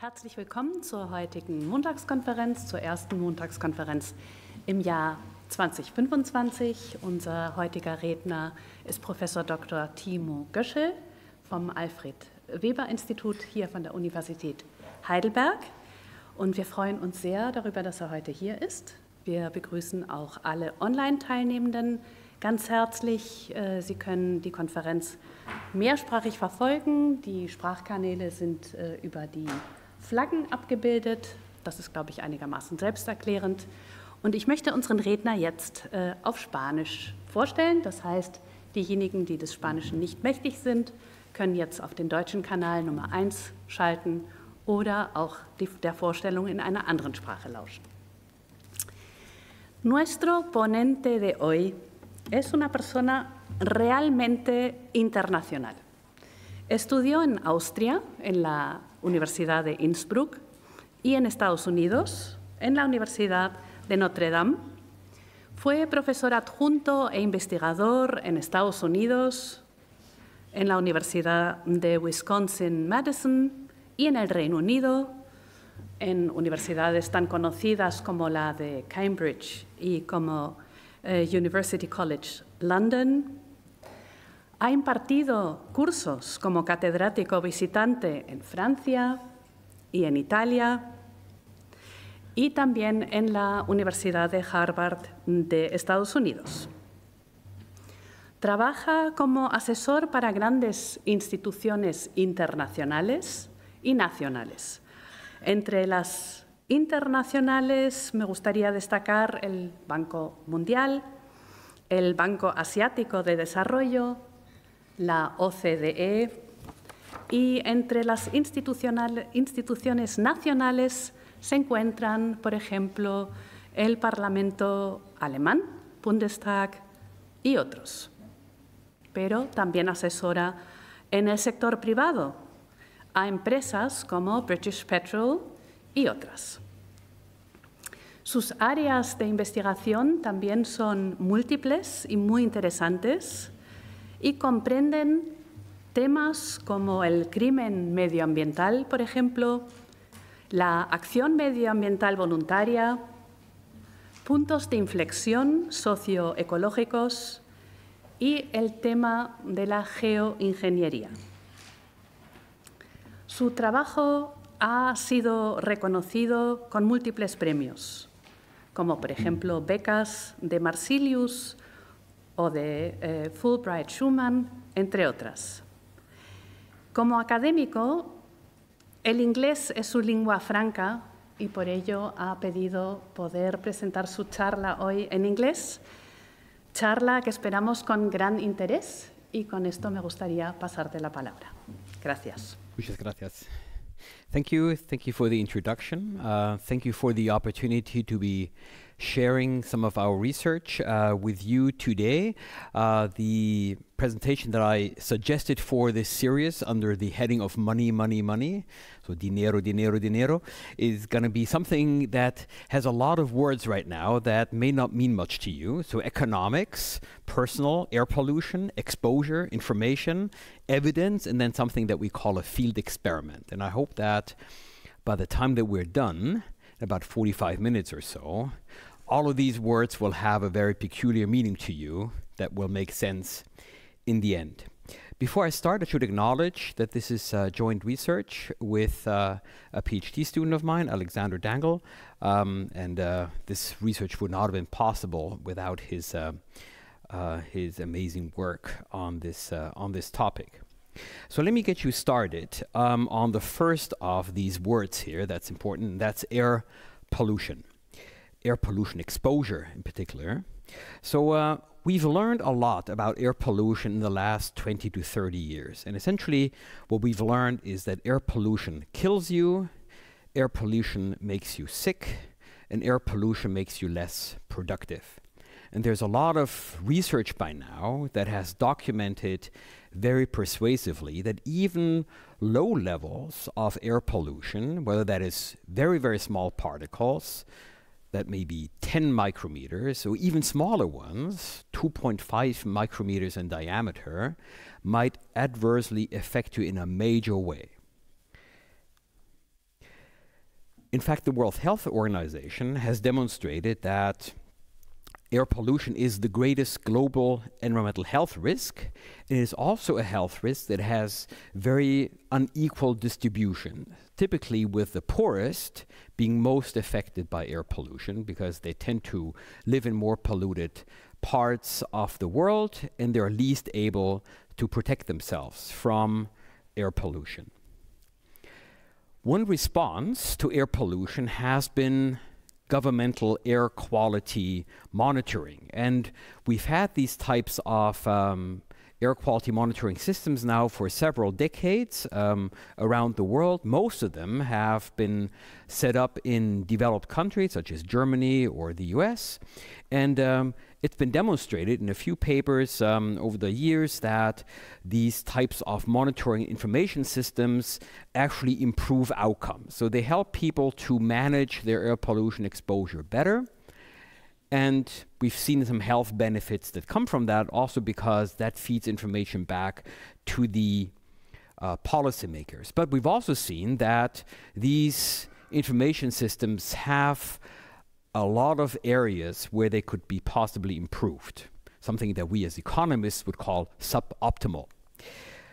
Herzlich willkommen zur heutigen Montagskonferenz, zur ersten Montagskonferenz im Jahr 2025. Unser heutiger Redner ist Prof. Dr. Timo Goeschl vom Alfred-Weber-Institut hier von der Universität Heidelberg. Und wir freuen uns sehr darüber, dass er heute hier ist. Wir begrüßen auch alle Online-Teilnehmenden ganz herzlich. Sie können die Konferenz mehrsprachig verfolgen. Die Sprachkanäle sind über die Flaggen abgebildet. Das ist, glaube ich, einigermaßen selbsterklärend. Und ich möchte unseren Redner jetzt auf Spanisch vorstellen. Das heißt, diejenigen, die des Spanischen nicht mächtig sind, können jetzt auf den deutschen Kanal Nummer 1 schalten oder auch der Vorstellung in einer anderen Sprache lauschen. Nuestro ponente de hoy es una persona realmente internacional. Estudió en Austria, en la Universidad de Innsbruck, y en Estados Unidos, en la Universidad de Notre Dame. Fue profesor adjunto e investigador en Estados Unidos, en la Universidad de Wisconsin-Madison y en el Reino Unido, en universidades tan conocidas como la de Cambridge y como University College London. Ha impartido cursos como catedrático visitante en Francia y en Italia y también en la Universidad de Harvard de Estados Unidos. Trabaja como asesor para grandes instituciones internacionales y nacionales. Entre las internacionales me gustaría destacar el Banco Mundial, el Banco Asiático de Desarrollo, la OCDE, y entre las instituciones nacionales se encuentran, por ejemplo, el Parlamento alemán, Bundestag, y otros. Pero también asesora en el sector privado a empresas como British Petrol y otras. Sus áreas de investigación también son múltiples y muy interesantes y comprenden temas como el crimen medioambiental, por ejemplo, la acción medioambiental voluntaria, puntos de inflexión socioecológicos y el tema de la geoingeniería. Su trabajo ha sido reconocido con múltiples premios, como por ejemplo becas de Marsilius o de Fulbright Schumann, entre otras. Como académico, el inglés es su lengua franca y por ello ha pedido poder presentar su charla hoy en inglés, charla que esperamos con gran interés, y con esto me gustaría pasarte la palabra. Gracias. Muchas gracias. Thank you for the introduction. Thank you for the opportunity to be sharing some of our research with you today. The presentation that I suggested for this series under the heading of money, money, money, so dinero, dinero, dinero, is going to be something that has a lot of words right now that may not mean much to you. So economics, personal, air pollution, exposure, information, evidence, and then something that we call a field experiment. And I hope that by the time that we're done, in about 45 minutes or so, all of these words will have a very peculiar meaning to you that will make sense in the end. Before I start, I should acknowledge that this is joint research with a PhD student of mine, Alexander Dangle, and this research would not have been possible without his amazing work on this topic. So let me get you started on the first of these words here that's important, and that's air pollution. Air pollution exposure in particular. So we've learned a lot about air pollution in the last 20 to 30 years. And essentially what we've learned is that air pollution kills you, air pollution makes you sick, and air pollution makes you less productive. And there's a lot of research by now that has documented very persuasively that even low levels of air pollution, whether that is very, very small particles, that may be 10 micrometers, or even smaller ones, 2.5 micrometers in diameter, might adversely affect you in a major way. In fact, the World Health Organization has demonstrated that air pollution is the greatest global environmental health risk. It is also a health risk that has very unequal distribution, typically with the poorest being most affected by air pollution because they tend to live in more polluted parts of the world and they're least able to protect themselves from air pollution. One response to air pollution has been governmental air quality monitoring. And we've had these types of air quality monitoring systems now for several decades around the world. Most of them have been set up in developed countries such as Germany or the US. And it's been demonstrated in a few papers over the years that these types of monitoring information systems actually improve outcomes. So they help people to manage their air pollution exposure better. And we've seen some health benefits that come from that also because that feeds information back to the policymakers. But we've also seen that these information systems have a lot of areas where they could be possibly improved, something that we as economists would call suboptimal.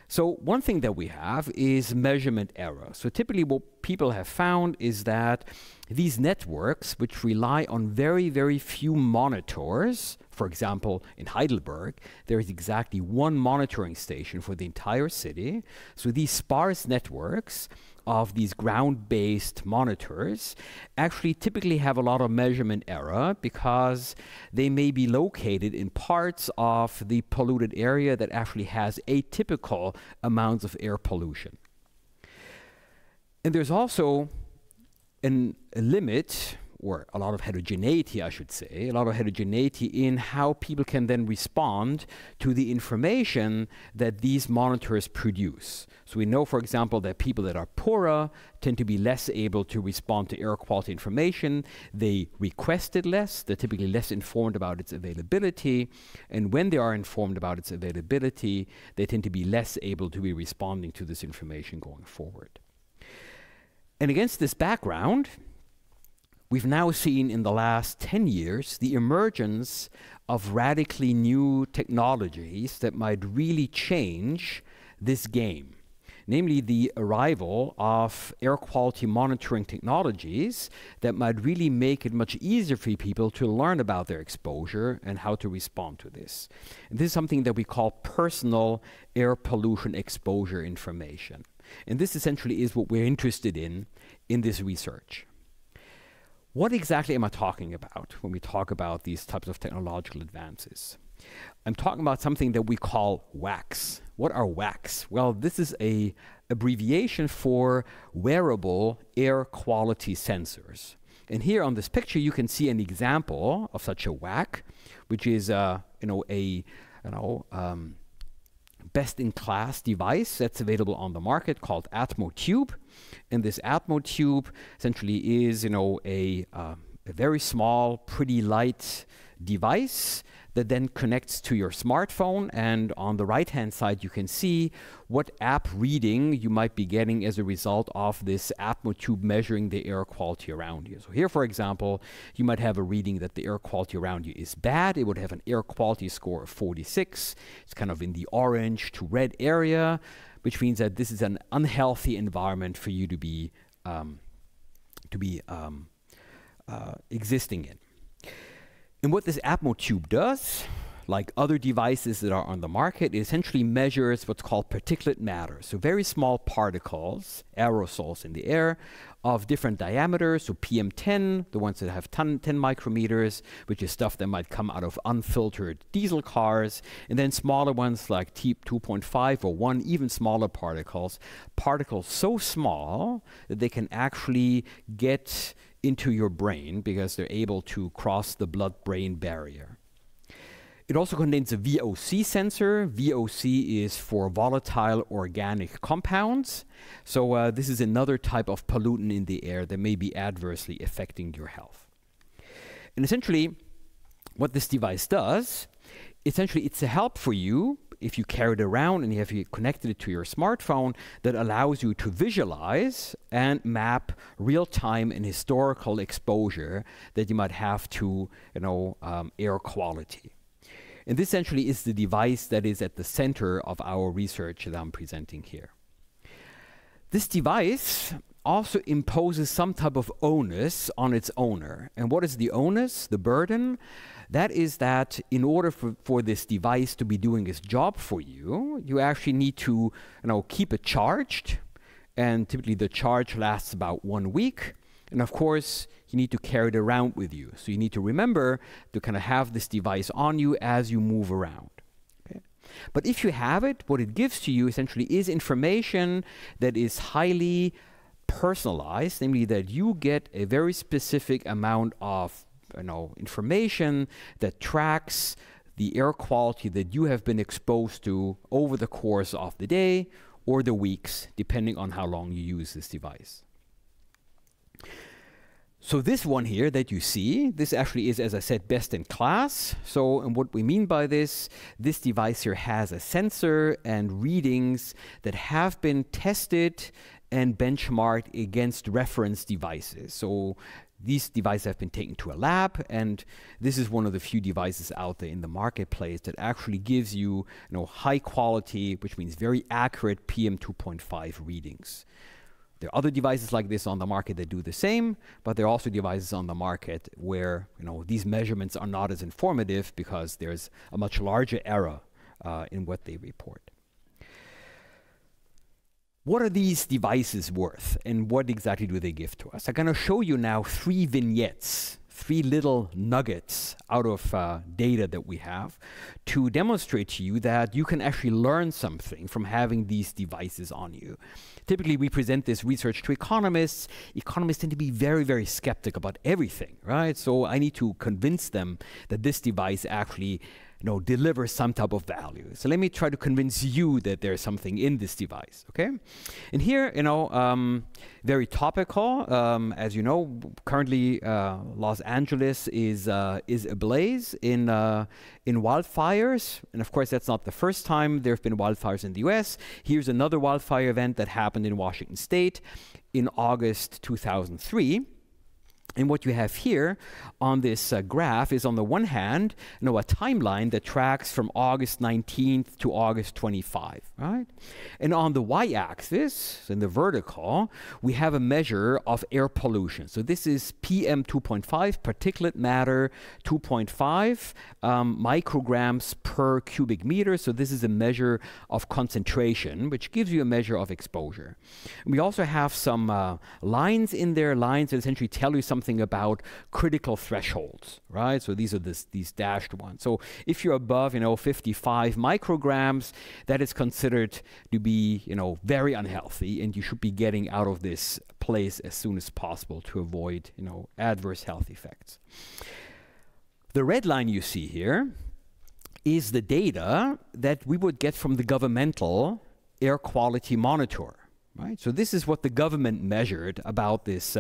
So one thing that we have is measurement error. So typically what people have found is that these networks, which rely on very, very few monitors, for example, in Heidelberg, there is exactly one monitoring station for the entire city. So these sparse networks of these ground-based monitors actually typically have a lot of measurement error because they may be located in parts of the polluted area that actually has atypical amounts of air pollution. And there's also a limit, or a lot of heterogeneity, I should say, a lot of heterogeneity in how people can then respond to the information that these monitors produce. So we know, for example, that people that are poorer tend to be less able to respond to air quality information. They request it less. They're typically less informed about its availability. And when they are informed about its availability, they tend to be less able to be responding to this information going forward. And against this background, we've now seen in the last 10 years the emergence of radically new technologies that might really change this game. Namely, the arrival of air quality monitoring technologies that might really make it much easier for people to learn about their exposure and how to respond to this. And this is something that we call personal air pollution exposure information. And this essentially is what we're interested in this research. What exactly am I talking about when we talk about these types of technological advances? I'm talking about something that we call WACs. What are WACs? Well, this is an abbreviation for wearable air quality sensors. And here on this picture, you can see an example of such a WAC, which is best-in-class device that's available on the market called Atmo Tube. And this Atmo Tube essentially is, a very small, pretty light device that then connects to your smartphone. And on the right-hand side, you can see what app reading you might be getting as a result of this Atmo Tube measuring the air quality around you. So here, for example, you might have a reading that the air quality around you is bad. It would have an air quality score of 46. It's kind of in the orange to red area, which means that this is an unhealthy environment for you to be existing in. And what this Atmo Tube does, like other devices that are on the market, it essentially measures what's called particulate matter. So very small particles, aerosols in the air of different diameters. So PM10, the ones that have 10 micrometers, which is stuff that might come out of unfiltered diesel cars. And then smaller ones like 2.5 or 1, even smaller particles. Particles so small that they can actually get into your brain because they're able to cross the blood-brain barrier. It also contains a VOC sensor. VOC is for volatile organic compounds. So this is another type of pollutant in the air that may be adversely affecting your health. And essentially, what this device does, essentially it's a help for you if you carry it around and you connected it to your smartphone, that allows you to visualize and map real-time and historical exposure that you might have to, air quality. And this essentially is the device that is at the center of our research that I'm presenting here. This device also imposes some type of onus on its owner. And what is the onus, the burden? That is that in order for this device to be doing its job for you, you actually need to keep it charged. And typically the charge lasts about 1 week. And of course, you need to carry it around with you. So you need to remember to kind of have this device on you as you move around. Okay? But if you have it, what it gives to you essentially is information that is highly personalized, namely that you get a very specific amount of information that tracks the air quality that you have been exposed to over the course of the day or the weeks, depending on how long you use this device. So this one here that you see, this actually is, as I said, best in class. So, and what we mean by this device here has a sensor and readings that have been tested and benchmarked against reference devices. So these devices have been taken to a lab, and this is one of the few devices out there in the marketplace that actually gives you, high quality, which means very accurate PM 2.5 readings. There are other devices like this on the market that do the same, but there are also devices on the market where these measurements are not as informative because there's a much larger error in what they report. What are these devices worth, and what exactly do they give to us? I'm going to show you now 3 vignettes, 3 little nuggets out of data that we have to demonstrate to you that you can actually learn something from having these devices on you. Typically, we present this research to economists. Economists tend to be very, very skeptical about everything, right? So I need to convince them that this device actually delivers some type of value. So let me try to convince you that there's something in this device, okay? And here, very topical. As you know, currently Los Angeles is ablaze in wildfires. And of course, that's not the first time there have been wildfires in the US. Here's another wildfire event that happened in Washington State in August 2003. And what you have here on this graph is, on the one hand, a timeline that tracks from August 19th to August 25, right? And on the y-axis, in the vertical, we have a measure of air pollution. So this is PM 2.5, particulate matter 2.5 micrograms per cubic meter. So this is a measure of concentration, which gives you a measure of exposure. And we also have some lines in there, lines that essentially tell you something about critical thresholds, right? So these are these dashed ones. So if you're above, 55 micrograms, that is considered to be, very unhealthy, and you should be getting out of this place as soon as possible to avoid, adverse health effects. The red line you see here is the data that we would get from the governmental air quality monitor, right? So this is what the government measured about this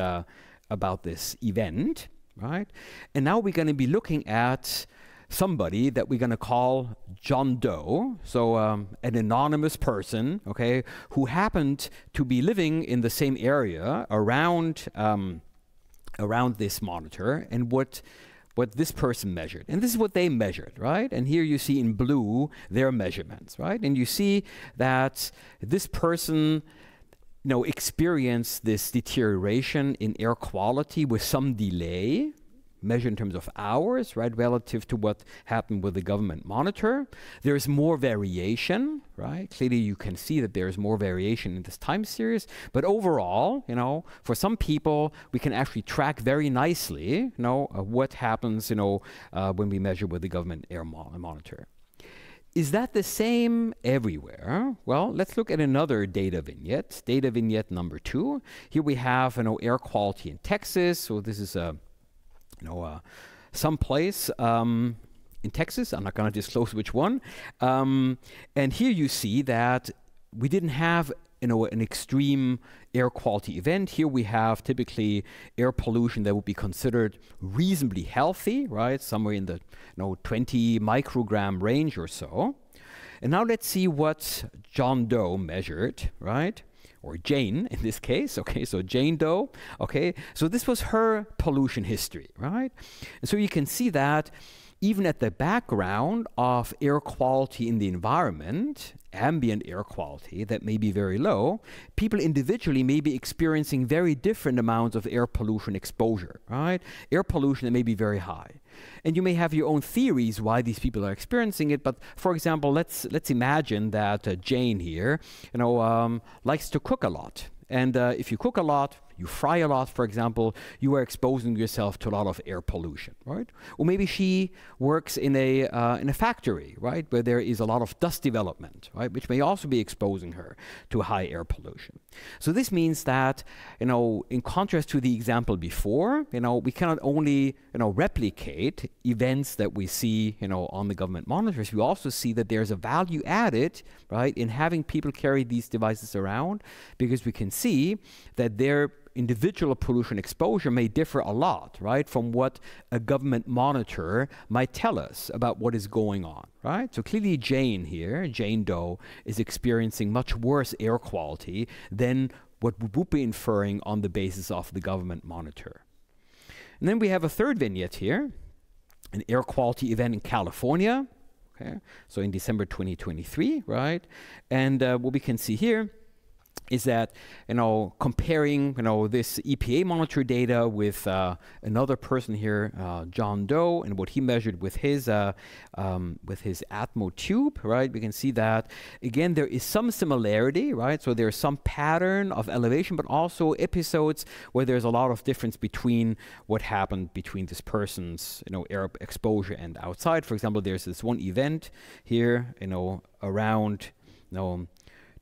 event, right? And now we're going to be looking at somebody that we're going to call John Doe, so an anonymous person, okay, who happened to be living in the same area around this monitor, and what this person measured. And this is what they measured, right? And here you see in blue their measurements, right? And you see that this person experience this deterioration in air quality with some delay, measured in terms of hours, right, relative to what happened with the government monitor. There's more variation, right? Clearly you can see that there's more variation in this time series, but overall, for some people, we can actually track very nicely, what happens, when we measure with the government air monitor. Is that the same everywhere? Well, let's look at another data vignette number 2. Here we have air quality in Texas. So this is some place in Texas. I'm not going to disclose which one. And here you see that we didn't have an extreme air quality event. Here we have typically air pollution that would be considered reasonably healthy, right? Somewhere in the 20 microgram range or so. And now let's see what John Doe measured, right? Or Jane in this case, okay, so Jane Doe, okay, so this was her pollution history, right? And so you can see that even at the background of air quality in the environment, ambient air quality that may be very low, people individually may be experiencing very different amounts of air pollution exposure, right? Air pollution that may be very high. And you may have your own theories why these people are experiencing it, but for example, let's imagine that Jane here, likes to cook a lot. And if you cook a lot, you fry a lot, for example, you are exposing yourself to a lot of air pollution, right? Or maybe she works in a factory, right, where there is a lot of dust development, right, which may also be exposing her to high air pollution. So this means that, in contrast to the example before, we cannot only, replicate events that we see, on the government monitors. We also see that there's a value added, right, in having people carry these devices around, because we can see that their individual pollution exposure may differ a lot, right, from what a government monitor might tell us about what is going on, right? So clearly Jane here, Jane Doe, is experiencing much worse air quality than what we would be inferring on the basis of the government monitor. And then we have a third vignette here, an air quality event in California, okay, so in December 2023, right? And what we can see here is that, comparing, this EPA monitor data with another person here, John Doe, and what he measured with his Atmo tube, right? We can see that, again, there is some similarity, right? So there's some pattern of elevation, but also episodes where there's a lot of difference between what happened between this person's, air exposure and outside. For example, there's this one event here, around,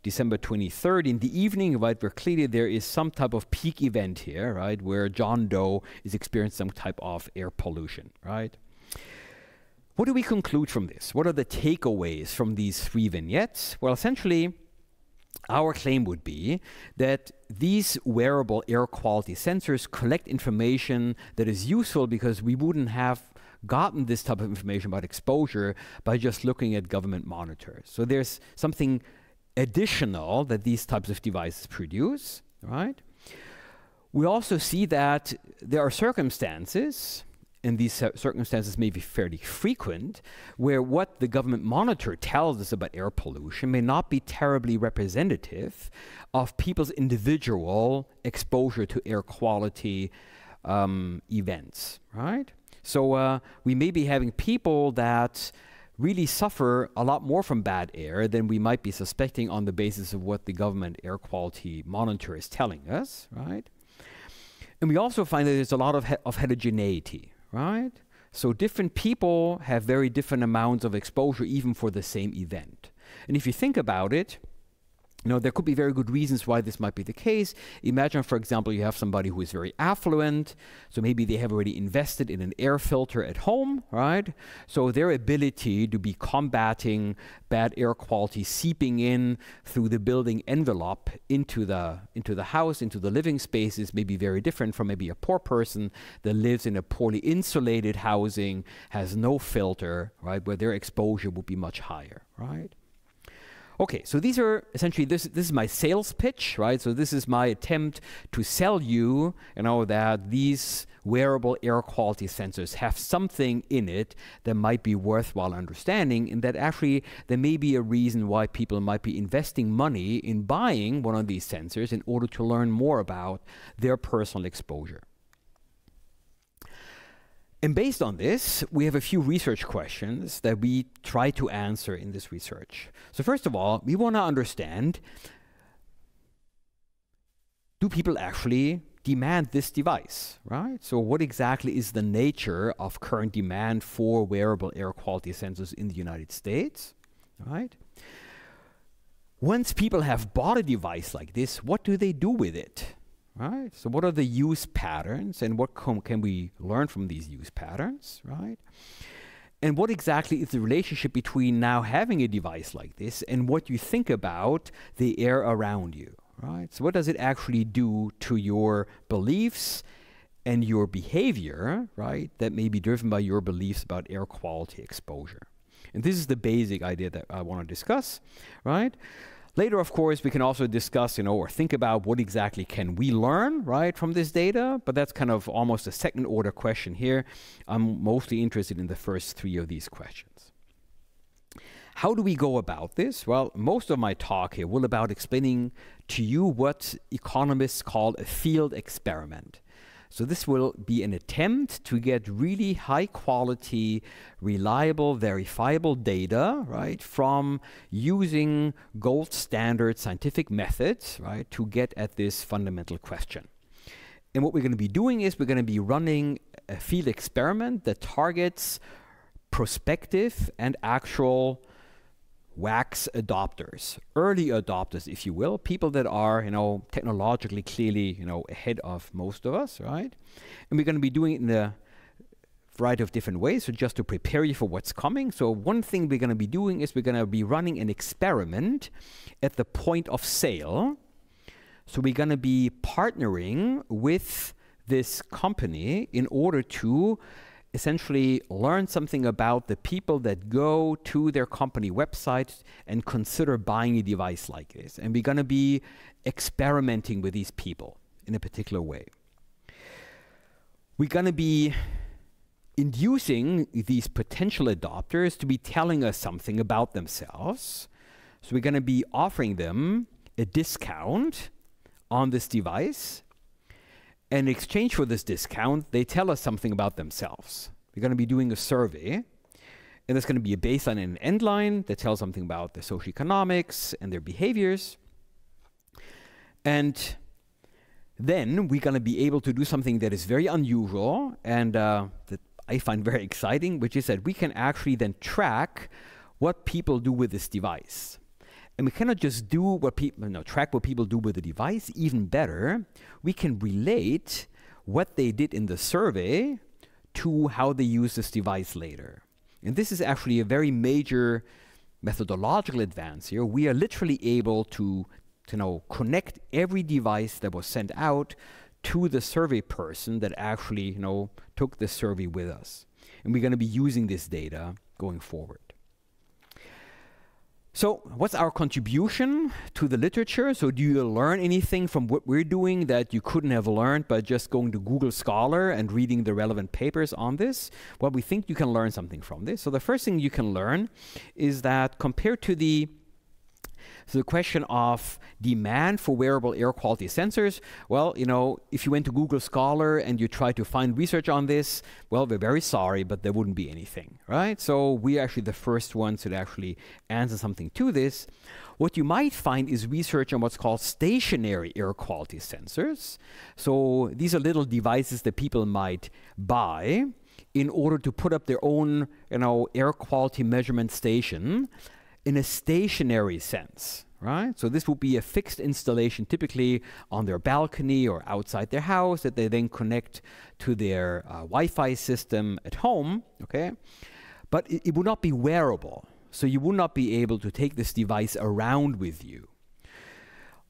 December 23rd in the evening, right, where clearly there is some type of peak event here, right, where John Doe is experiencing some type of air pollution, right? What do we conclude from this? What are the takeaways from these three vignettes? Well, essentially, our claim would be that these wearable air quality sensors collect information that is useful because we wouldn't have gotten this type of information about exposure by just looking at government monitors. So there's something additional that these types of devices produce, right? We also see that there are circumstances, and these circumstances may be fairly frequent, where what the government monitor tells us about air pollution may not be terribly representative of people's individual exposure to air quality events, right? So we may be having people that really suffer a lot more from bad air than we might be suspecting on the basis of what the government air quality monitor is telling us, right? And we also find that there's a lot of heterogeneity, right? So different people have very different amounts of exposure even for the same event. And if you think about it, there could be very good reasons why this might be the case. Imagine, for example, you have somebody who is very affluent, so maybe they have already invested in an air filter at home, right? So their ability to be combating bad air quality seeping in through the building envelope into the house, into the living spaces may be very different from maybe a poor person that lives in a poorly insulated housing, has no filter, right, where their exposure would be much higher, right? Okay, so these are essentially, this is my sales pitch, right? So this is my attempt to sell you, that these wearable air quality sensors have something in it that might be worthwhile understanding, and that actually there may be a reason why people might be investing money in buying one of these sensors in order to learn more about their personal exposure. And based on this, we have a few research questions that we try to answer in this research. So first of all, we want to understand, do people actually demand this device, right? So what exactly is the nature of current demand for wearable air quality sensors in the United States, right? Once people have bought a device like this, what do they do with it? Right? So what are the use patterns, and what can we learn from these use patterns, right? And what exactly is the relationship between now having a device like this and what you think about the air around you, right? So what does it actually do to your beliefs and your behavior, right, that may be driven by your beliefs about air quality exposure? And this is the basic idea that I want to discuss, right? Later, of course, we can also discuss, or think about what exactly can we learn, right, from this data, but that's kind of almost a second order question here. I'm mostly interested in the first three of these questions. How do we go about this? Well, most of my talk here will be about explaining to you what economists call a field experiment. So this will be an attempt to get really high quality, reliable, verifiable data, right, from using gold standard scientific methods, right, to get at this fundamental question. And what we're going to be doing is we're going to be running a field experiment that targets prospective and actual wax adopters, early adopters, if you will, people that are, technologically clearly, ahead of most of us, right? And we're going to be doing it in a variety of different ways, so just to prepare you for what's coming. So one thing we're going to be doing is we're going to be running an experiment at the point of sale. So we're going to be partnering with this company in order to essentially learn something about the people that go to their company website and consider buying a device like this. And we're going to be experimenting with these people in a particular way. We're going to be inducing these potential adopters to be telling us something about themselves. So we're going to be offering them a discount on this device. And in exchange for this discount, they tell us something about themselves. We're going to be doing a survey, and there's going to be a baseline and an end line that tells something about their socioeconomics and their behaviors. And then we're going to be able to do something that is very unusual and that I find very exciting, which is that we can actually then track what people do with this device. And we cannot just do what track what people do with the device. Even better, we can relate what they did in the survey to how they use this device later. And this is actually a very major methodological advance here. We are literally able to connect every device that was sent out to the survey person that actually took the survey with us. And we're going to be using this data going forward. So what's our contribution to the literature? So do you learn anything from what we're doing that you couldn't have learned by just going to Google Scholar and reading the relevant papers on this? Well, we think you can learn something from this. So the first thing you can learn is that compared to the question of demand for wearable air quality sensors, well, if you went to Google Scholar and you tried to find research on this, well, we're very sorry, but there wouldn't be anything, right? So we're actually the first ones to actually answer something to this. What you might find is research on what's called stationary air quality sensors. So these are little devices that people might buy in order to put up their own, air quality measurement station in a stationary sense, right? So this would be a fixed installation, typically on their balcony or outside their house, that they then connect to their Wi-Fi system at home, okay? But it would not be wearable. So you would not be able to take this device around with you.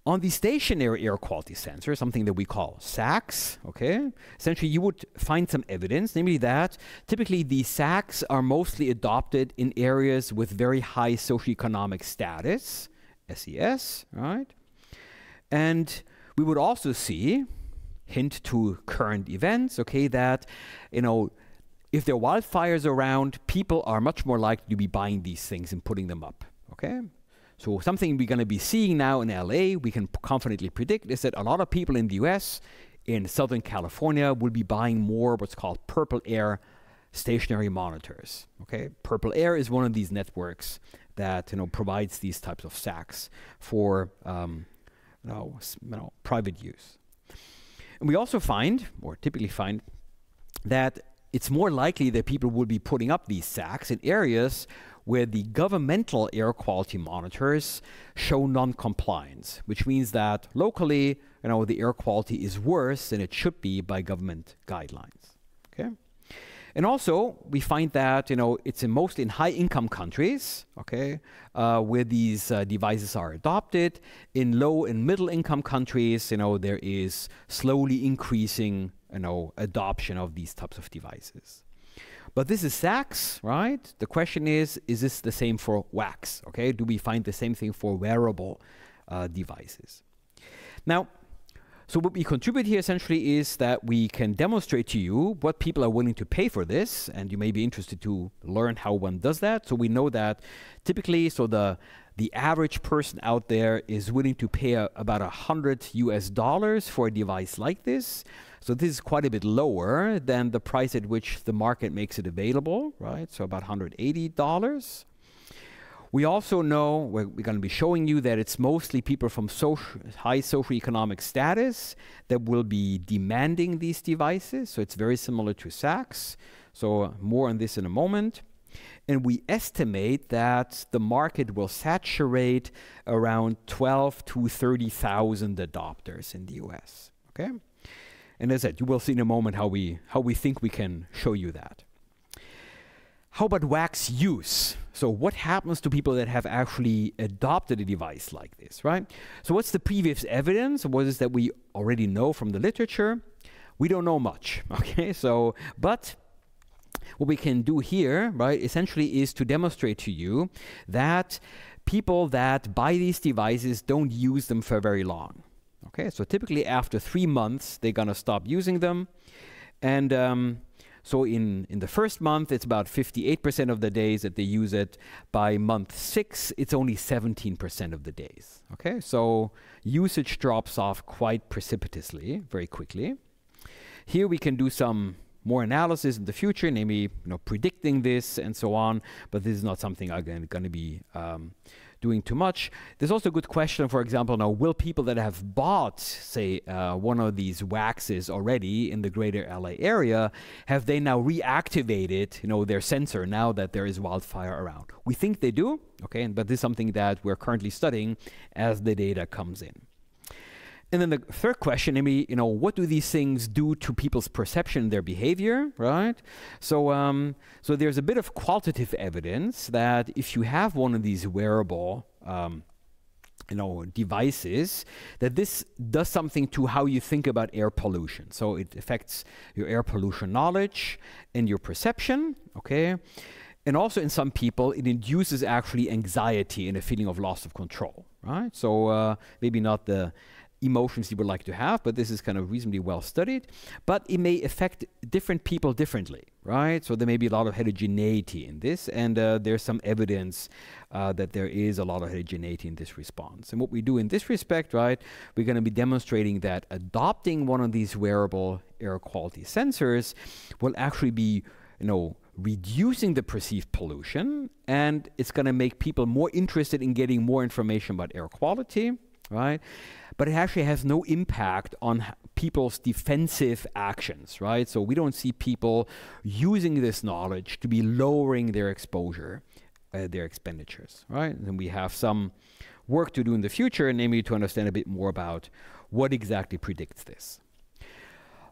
On the stationary air quality sensor, something that we call SACs, okay? Essentially, you would find some evidence, namely that typically the SACs are mostly adopted in areas with very high socioeconomic status, SES, right? And we would also see, hint to current events, okay, that, if there are wildfires around, people are much more likely to be buying these things and putting them up, okay? So something we're going to be seeing now in LA, we can confidently predict, is that a lot of people in the US, in Southern California, will be buying more what's called Purple Air stationary monitors. Okay, Purple Air is one of these networks that provides these types of SACs for private use. And we also find, or typically find, that it's more likely that people will be putting up these SACs in areas where the governmental air quality monitors show non-compliance, which means that locally, the air quality is worse than it should be by government guidelines. Okay, and also we find that it's mostly in high-income countries, okay, where these devices are adopted. In low and middle-income countries, there is slowly increasing, adoption of these types of devices. But this is sax, right? The question is this the same for wax? Okay, do we find the same thing for wearable devices? Now, so what we contribute here essentially is that we can demonstrate to you what people are willing to pay for this, and you may be interested to learn how one does that. So we know that typically, so the average person out there is willing to pay about $100 for a device like this. So this is quite a bit lower than the price at which the market makes it available, right? So about $180. We also know, we're going to be showing you that it's mostly people from high socioeconomic status that will be demanding these devices. So it's very similar to sax. So more on this in a moment. And we estimate that the market will saturate around 12 to 30,000 adopters in the US. Okay? And as I said, you will see in a moment how we think we can show you that. How about wax use? So what happens to people that have actually adopted a device like this, right? So what's the previous evidence? What is that we already know from the literature? We don't know much, okay? So, but what we can do here, right, essentially is to demonstrate to you that people that buy these devices don't use them for very long. Okay, so typically after 3 months, they're gonna stop using them. And so in the first month, it's about 58% of the days that they use it. By month 6, it's only 17% of the days. Okay, so usage drops off quite precipitously, very quickly. Here we can do some more analysis in the future, namely, predicting this and so on, but this is not something I'm going to be doing too much. There's also a good question, for example, now, will people that have bought, say, one of these waxes already in the greater LA area, have they now reactivated, their sensor now that there is wildfire around? We think they do, okay, but this is something that we're currently studying as the data comes in. And then the third question, what do these things do to people's perception and their behavior, right? So, so there's a bit of qualitative evidence that if you have one of these wearable, devices, that this does something to how you think about air pollution. So it affects your air pollution knowledge and your perception, okay? And also in some people, it induces actually anxiety and a feeling of loss of control, right? So maybe not the emotions you would like to have, but this is kind of reasonably well studied. But it may affect different people differently, right? So there may be a lot of heterogeneity in this, and there's some evidence that there is a lot of heterogeneity in this response. And what we do in this respect, right, we're going to be demonstrating that adopting one of these wearable air quality sensors will actually be, reducing the perceived pollution, and it's going to make people more interested in getting more information about air quality, right? But it actually has no impact on people's defensive actions, right? So we don't see people using this knowledge to be lowering their exposure, their expenditures, right? And we have some work to do in the future, namely to understand a bit more about what exactly predicts this.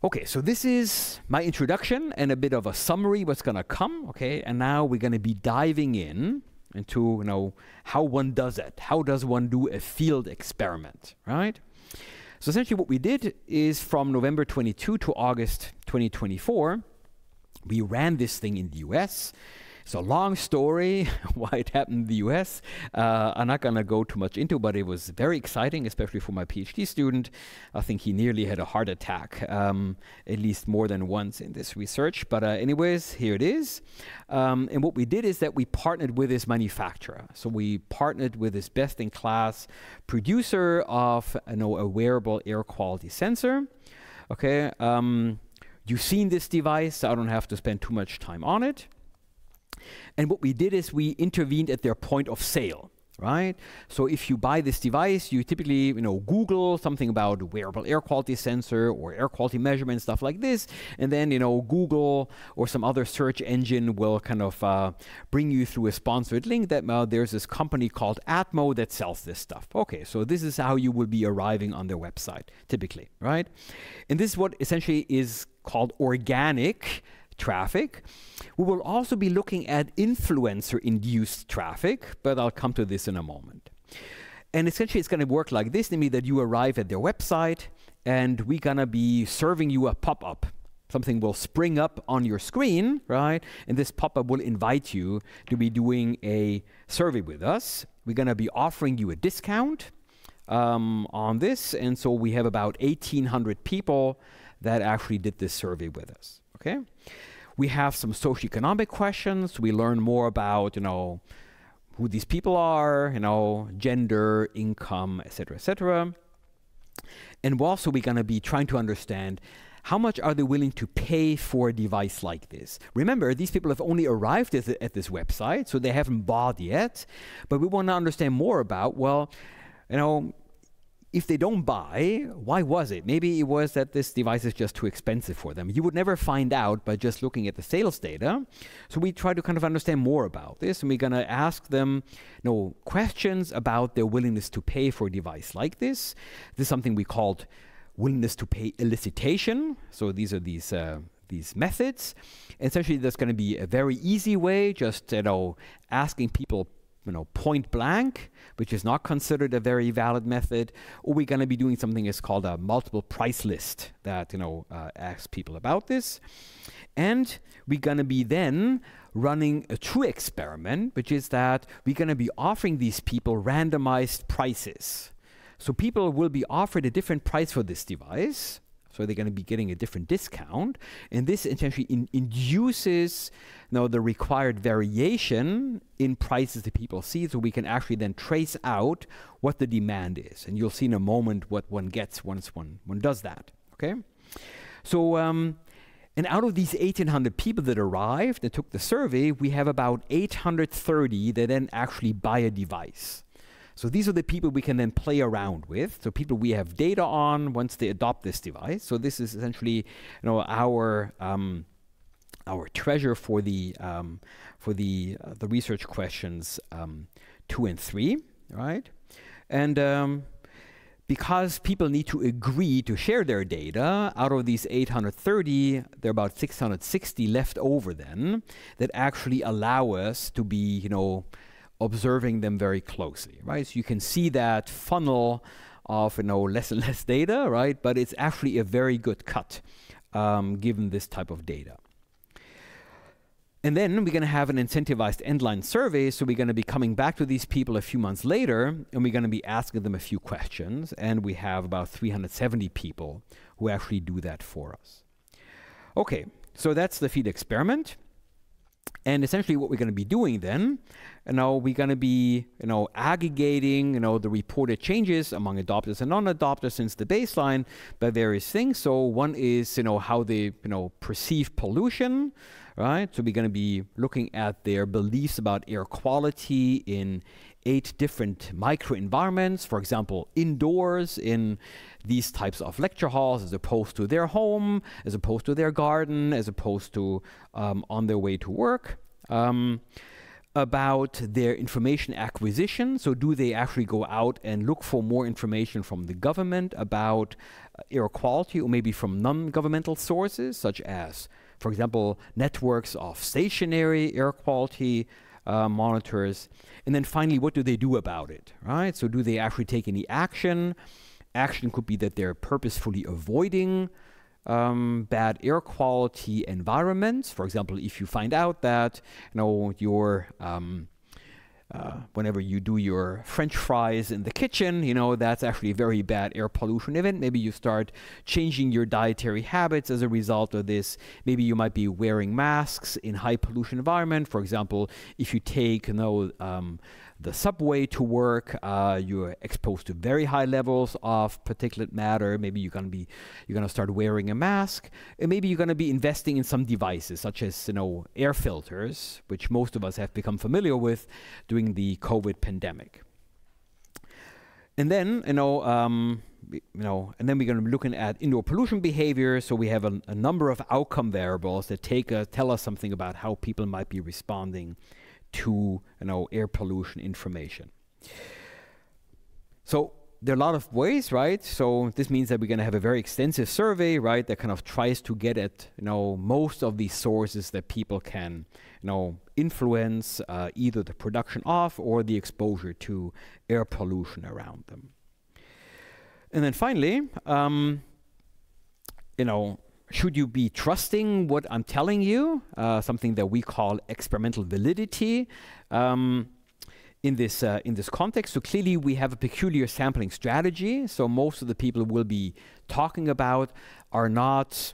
Okay, so this is my introduction and a bit of a summary what's gonna come, okay? And now we're gonna be diving in into how one does it. How does one do a field experiment, right? So essentially what we did is from November 22 to August 2024, we ran this thing in the US. It's a long story why it happened in the US. I'm not going to go too much into, but it was very exciting, especially for my PhD student. I think he nearly had a heart attack, at least more than once in this research. But anyways, here it is. And what we did is that we partnered with this manufacturer. So we partnered with this best-in-class producer of a wearable air quality sensor. Okay, you've seen this device, so I don't have to spend too much time on it. And what we did is we intervened at their point of sale, right? So if you buy this device, you typically, Google something about wearable air quality sensor or air quality measurement, stuff like this. And then, Google or some other search engine will kind of bring you through a sponsored link that there's this company called Atmo that sells this stuff. Okay, so this is how you will be arriving on their website, typically, right? And this is what essentially is called organic traffic. We will also be looking at influencer-induced traffic, but I'll come to this in a moment. And essentially it's going to work like this, namely that you arrive at their website and we're going to be serving you a pop-up something will spring up on your screen, right? And this pop-up will invite you to be doing a survey with us. We're going to be offering you a discount on this, and so we have about 1,800 people that actually did this survey with us, okay? We have some socioeconomic questions. We learn more about, who these people are, gender, income, et cetera, and we're going to be trying to understand how much are they willing to pay for a device like this. Remember, these people have only arrived at this website, so they haven't bought yet, but we want to understand more about, well, if they don't buy, why was it? Maybe it was that this device is just too expensive for them. You would never find out by just looking at the sales data. So we try to kind of understand more about this, and we're going to ask them questions about their willingness to pay for a device like this. This is something we called willingness to pay elicitation. So these are these methods. And essentially, there's going to be a very easy way, just asking people point blank, which is not considered a very valid method, or we're going to be doing something that's called a multiple price list that asks people about this. And we're going to be then running a true experiment, which is that we're going to be offering these people randomized prices. So people will be offered a different price for this device. So they're going to be getting a different discount. And this essentially induces the required variation in prices that people see, so we can actually then trace out what the demand is. And you'll see in a moment what one gets once one does that. Okay? So, and out of these 1,800 people that arrived and took the survey, we have about 830 that then actually buy a device. So these are the people we can then play around with. So people we have data on once they adopt this device. So this is essentially, our treasure for the research questions 2 and 3, right? And because people need to agree to share their data, out of these 830, there are about 660 left over then that actually allow us to be, observing them very closely, right? So you can see that funnel of less and less data, right? But it's actually a very good cut given this type of data. And then we're going to have an incentivized endline survey, so we're going to be coming back to these people a few months later, and we're going to be asking them a few questions, and we have about 370 people who actually do that for us. Okay, so that's the field experiment. And essentially what we're going to be doing then, we're going to be, aggregating, the reported changes among adopters and non-adopters since the baseline by various things. So one is, how they, perceive pollution, right? So we're going to be looking at their beliefs about air quality in 8 different microenvironments, for example, indoors in these types of lecture halls as opposed to their home, as opposed to their garden, as opposed to on their way to work. About their information acquisition. So do they actually go out and look for more information from the government about air quality, or maybe from non-governmental sources, such as, for example, networks of stationary air quality monitors. And then finally, what do they do about it, right? So do they actually take any action? Action could be that they're purposefully avoiding bad air quality environments. For example, if you find out that your whenever you do your French fries in the kitchen, that's actually a very bad air pollution event. Maybe you start changing your dietary habits as a result of this. Maybe you might be wearing masks in high pollution environment. For example, if you take the subway to work, you're exposed to very high levels of particulate matter. Maybe you're gonna start wearing a mask, and maybe you're gonna be investing in some devices such as air filters, which most of us have become familiar with during the COVID pandemic. And then and then we're going to be looking at indoor pollution behavior. So we have a number of outcome variables that tell us something about how people might be responding to air pollution information. So there are a lot of ways, right? So this means that we're going to have a very extensive survey, right, that kind of tries to get at most of these sources that people can influence either the production of or the exposure to air pollution around them. And then finally, should you be trusting what I'm telling you? Something that we call experimental validity in this context. So clearly we have a peculiar sampling strategy. So most of the people we'll be talking about are not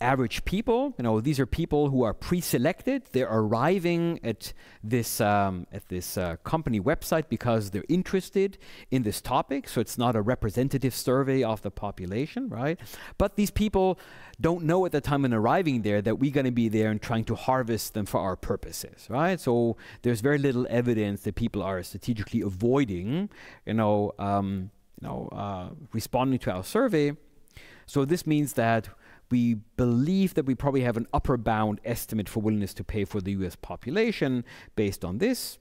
average people. These are people who are pre-selected. They're arriving at this company website because they're interested in this topic. So it's not a representative survey of the population, right? But these people don't know at the time when arriving there that we're going to be there and trying to harvest them for our purposes, right? So there's very little evidence that people are strategically avoiding, responding to our survey. So this means that we believe that we probably have an upper bound estimate for willingness to pay for the US population based on this.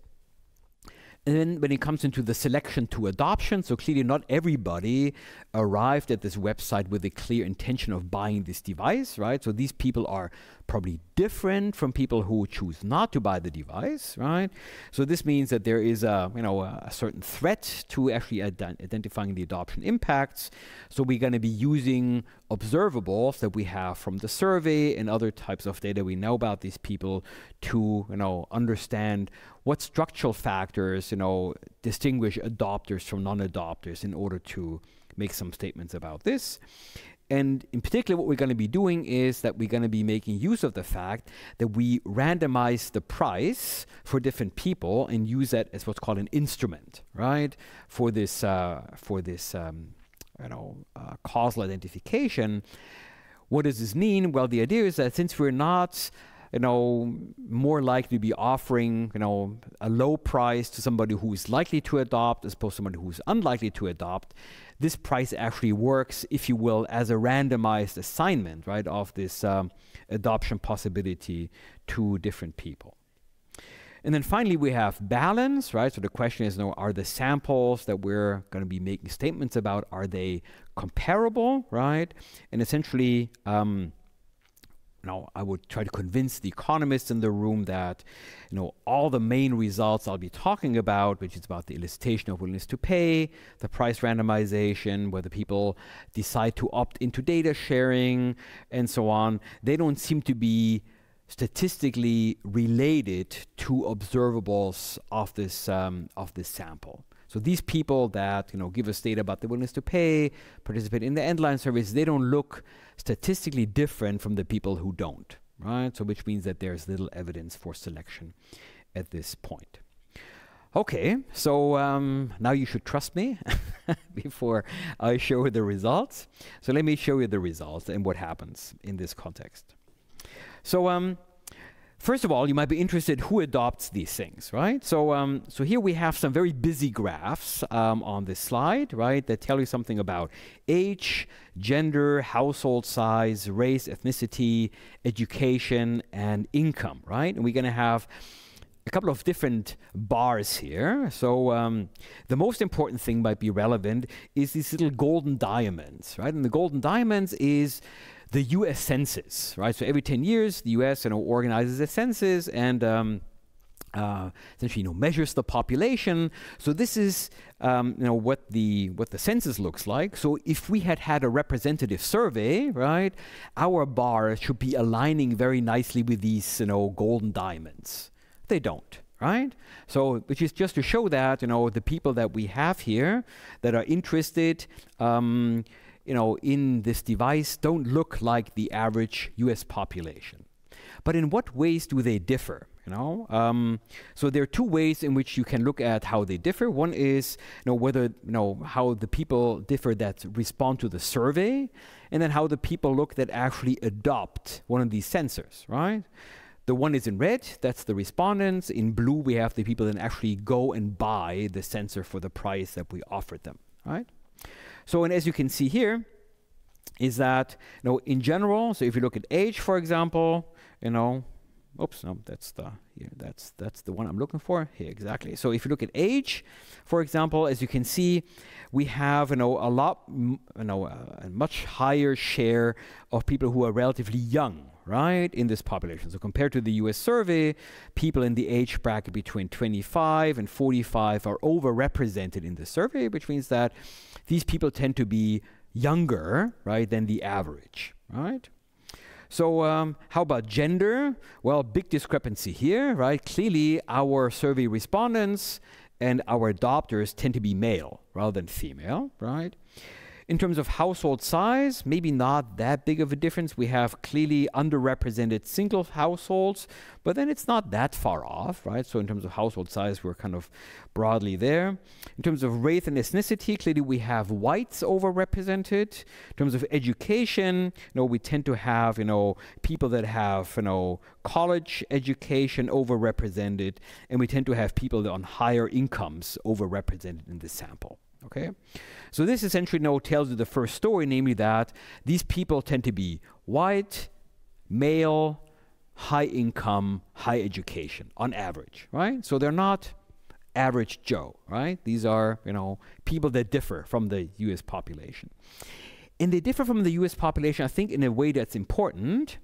And then when it comes into the selection to adoption, so clearly not everybody arrived at this website with a clear intention of buying this device, right? So these people are probably different from people who choose not to buy the device, right? So this means that there is a certain threat to actually identifying the adoption impacts. So we're going to be using observables that we have from the survey and other types of data we know about these people to understand what structural factors distinguish adopters from non-adopters in order to make some statements about this. And in particular, what we're going to be doing is that we're going to be making use of the fact that we randomize the price for different people and use that as what's called an instrument, right? For this causal identification. What does this mean? Well, the idea is that since we're not more likely to be offering, a low price to somebody who is likely to adopt as opposed to somebody who's unlikely to adopt, this price actually works, if you will, as a randomized assignment, right, of this adoption possibility to different people. And then finally, we have balance, right? So the question is, are the samples that we're going to be making statements about, are they comparable, right? And essentially, I would try to convince the economists in the room that, all the main results I'll be talking about, which is about the elicitation of willingness to pay, the price randomization, whether people decide to opt into data sharing, and so on, they don't seem to be statistically related to observables of this sample. So these people that give us data about the willingness to pay, participate in the endline surveys, they don't look statistically different from the people who don't, right? So which means that there's little evidence for selection at this point. Okay, so now you should trust me before I show you the results. So let me show you the results and what happens in this context. So first of all, you might be interested who adopts these things, right? So so here we have some very busy graphs on this slide, right, that tell you something about age, gender, household size, race, ethnicity, education, and income, right? And we're going to have a couple of different bars here. So the most important thing might be relevant is these little golden diamonds, right? And the golden diamonds is the U.S. Census, right? So every 10 years, the U.S. organizes a census and essentially measures the population. So this is what the census looks like. So if we had a representative survey, right, our bar should be aligning very nicely with these golden diamonds. They don't, right? So which is just to show that the people that we have here that are interested in this device don't look like the average US population. But in what ways do they differ? So there are two ways in which you can look at how they differ. One is whether how the people differ that respond to the survey, and then how the people look that actually adopt one of these sensors, right? The one is in red, that's the respondents. In blue, we have the people that actually go and buy the sensor for the price that we offered them, right? So, and as you can see here, is that, in general, so if you look at age, for example, oops, no, that's the one I'm looking for. Here, exactly. So if you look at age, for example, as you can see, we have, a much higher share of people who are relatively young, right, in this population. So compared to the US survey, people in the age bracket between 25 and 45 are overrepresented in the survey, which means that these people tend to be younger, right, than the average, right? So how about gender? Well, big discrepancy here, right? Clearly, our survey respondents and our adopters tend to be male rather than female, right? In terms of household size, maybe not that big of a difference. We have clearly underrepresented single households, but then it's not that far off, right? So in terms of household size, we're kind of broadly there. In terms of race and ethnicity, clearly we have whites overrepresented. In terms of education, we tend to have, people that have, college education overrepresented, and we tend to have people on higher incomes overrepresented in this sample. Okay, so this essentially tells you the first story, namely that these people tend to be white, male, high income, high education on average, right? So they're not average Joe, right? These are, people that differ from the US population. And they differ from the US population, I think, in a way that's important,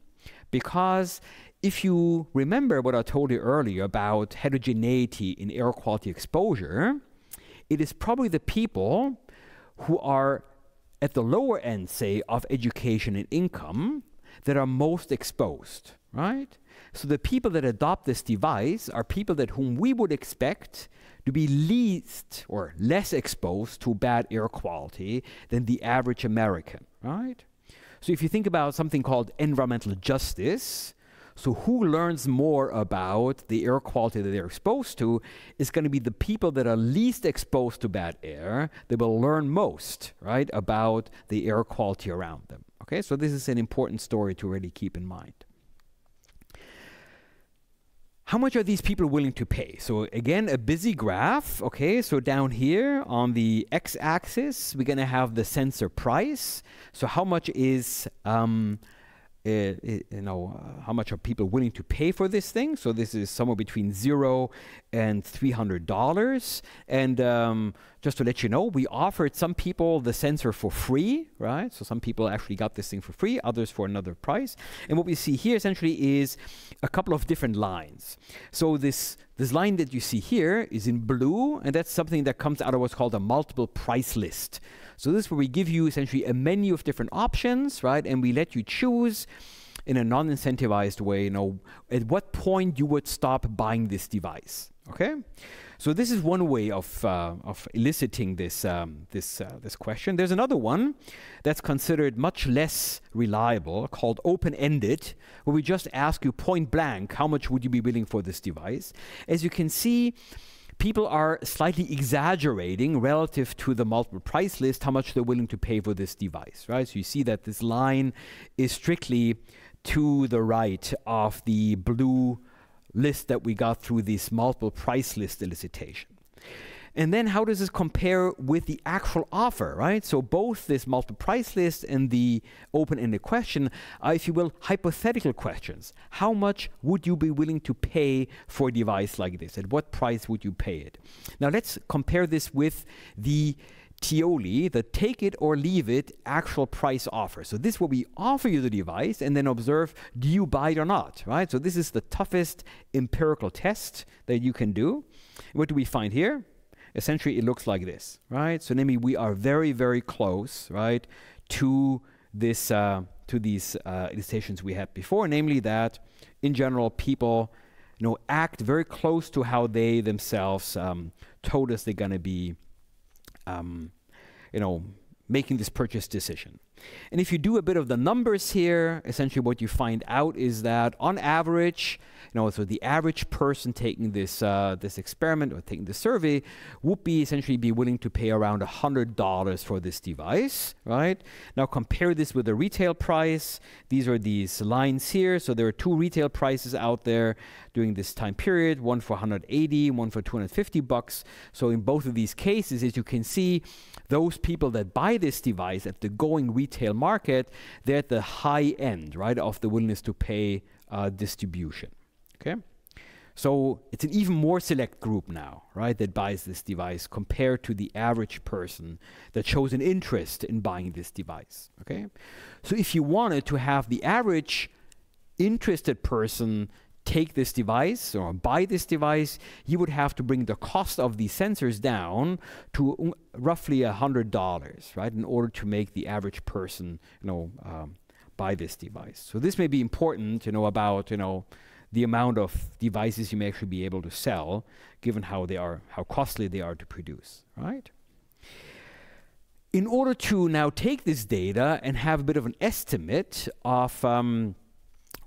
because if you remember what I told you earlier about heterogeneity in air quality exposure, it is probably the people who are at the lower end, say, of education and income that are most exposed, right? So the people that adopt this device are people whom we would expect to be least or less exposed to bad air quality than the average American, right? So if you think about something called environmental justice, so who learns more about the air quality that they're exposed to is going to be the people that are least exposed to bad air. They will learn most, right, about the air quality around them. Okay, so this is an important story to really keep in mind. How much are these people willing to pay? So again, a busy graph. Okay, so down here on the x-axis, we're going to have the sensor price. So how much is how much are people willing to pay for this thing? So this is somewhere between $0 and $300. And just to let you know, we offered some people the sensor for free, right? So some people actually got this thing for free, others for another price. And what we see here essentially is a couple of different lines. So this line that you see here is in blue, and that's something that comes out of what's called a multiple price list. So this is where we give you essentially a menu of different options, right? And we let you choose in a non-incentivized way, at what point you would stop buying this device, okay? So this is one way of eliciting this question. There's another one that's considered much less reliable, called open-ended, where we just ask you point blank, how much would you be willing for this device? As you can see, people are slightly exaggerating relative to the multiple price list how much they're willing to pay for this device, right? So you see that this line is strictly to the right of the blue list that we got through this multiple price list elicitation. And then how does this compare with the actual offer, right? So both this multiple price list and the open-ended question are, if you will, hypothetical questions. How much would you be willing to pay for a device like this? At what price would you pay it? Now let's compare this with the TOLI, the take it or leave it actual price offer. So this is where we offer you the device and then observe, do you buy it or not, right? So this is the toughest empirical test that you can do. What do we find here? Essentially, it looks like this, right? So namely, we are very, very close, right, to this, to these illustrations we had before, namely that, in general, people, act very close to how they themselves told us they're going to be, making this purchase decision. And if you do a bit of the numbers here, essentially what you find out is that on average, so the average person taking this this experiment or taking the survey would be essentially be willing to pay around $100 for this device, right? Now compare this with the retail price. These are these lines here. So there are two retail prices out there during this time period, one for $180, one for $250. So in both of these cases, as you can see, those people that buy this device at the going retail market, they're at the high end, right, of the willingness to pay distribution. Okay, so it's an even more select group now, right, that buys this device compared to the average person that shows an interest in buying this device. Okay, so if you wanted to have the average interested person take this device or buy this device, you would have to bring the cost of these sensors down to roughly $100, right, in order to make the average person, buy this device. So this may be important, about, the amount of devices you may actually be able to sell, given how costly they are to produce, right? In order to now take this data and have a bit of an estimate of how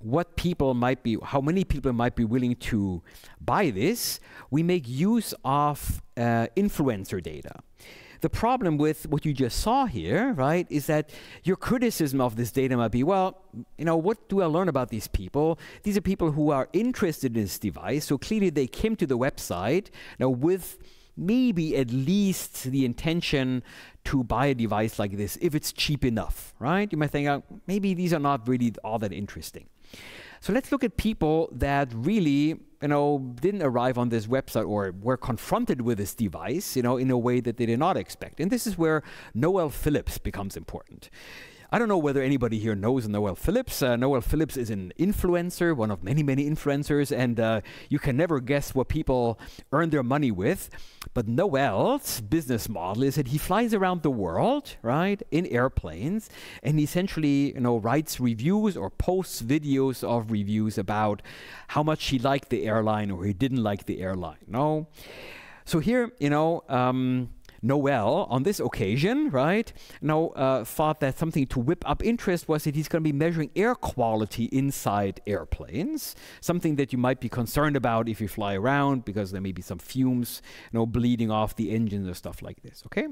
many people might be willing to buy this, we make use of influencer data. The problem with what you just saw here, right, is that your criticism of this data might be, well, what do I learn about these people? These are people who are interested in this device, so clearly they came to the website now with maybe at least the intention to buy a device like this if it's cheap enough, right? You might think, maybe these are not really all that interesting. So let's look at people that really, didn't arrive on this website or were confronted with this device, in a way that they did not expect. And this is where Noel Phillips becomes important. I don't know whether anybody here knows Noel Phillips. Noel Phillips is an influencer, one of many, many influencers, and you can never guess what people earn their money with. But Noel's business model is that he flies around the world, right, in airplanes, and he essentially, writes reviews or posts videos of reviews about how much he liked the airline or he didn't like the airline. No, so here, Noel, on this occasion, right, thought that something to whip up interest was that he's going to be measuring air quality inside airplanes, something that you might be concerned about if you fly around because there may be some fumes, bleeding off the engines or stuff like this, okay?